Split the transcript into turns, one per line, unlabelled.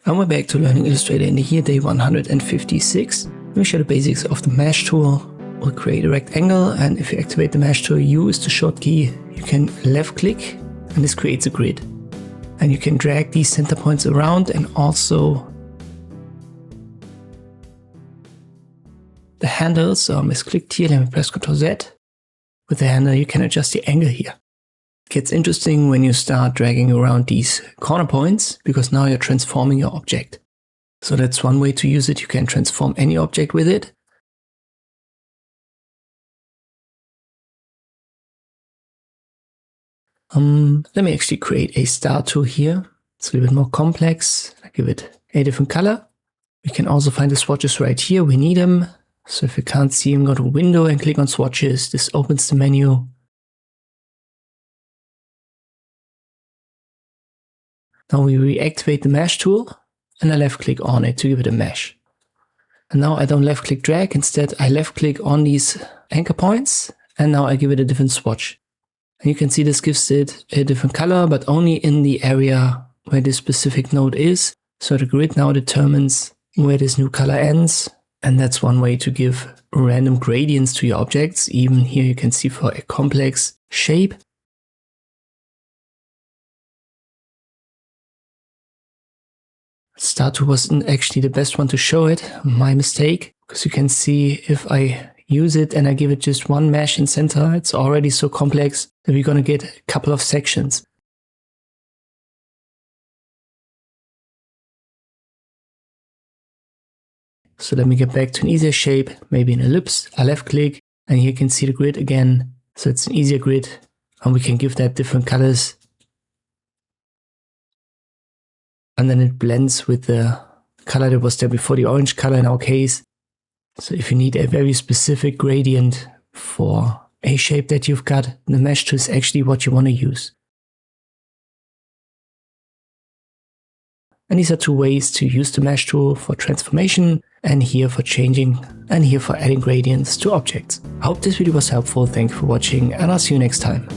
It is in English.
And we're back to learning Illustrator in here, day 156. Let me show the basics of the mesh tool. We'll create a rectangle, and if you activate the mesh tool, U is the short key. You can left click and this creates a grid. And you can drag these center points around, and also the handles. So I misclicked here, let me press Ctrl Z. With the handle you can adjust the angle here. It gets interesting when you start dragging around these corner points, because now you're transforming your object. So that's one way to use it. You can transform any object with it. Let me actually create a star tool here. It's a little bit more complex. I give it a different color. We can also find the swatches right here. We need them. So if you can't see them, go to Window and click on Swatches. This opens the menu. Now we reactivate the mesh tool and I left click on it to give it a mesh. And now I don't left click drag. Instead, I left click on these anchor points and now I give it a different swatch. And you can see this gives it a different color, but only in the area where this specific node is. So the grid now determines where this new color ends. And that's one way to give random gradients to your objects. Even here you can see for a complex shape. Star tool wasn't actually the best one to show it. My mistake. Because you can see if I use it and I give it just one mesh in center, it's already so complex that we're going to get a couple of sections. So let me get back to an easier shape, maybe an ellipse. I left click and here you can see the grid again. So it's an easier grid and we can give that different colors. And then it blends with the color that was there before, the orange color in our case. So if you need a very specific gradient for a shape that you've got, the mesh tool is actually what you want to use. And these are two ways to use the mesh tool: for transformation, and here for changing, and here for adding gradients to objects. I hope this video was helpful. Thank you for watching, and I'll see you next time.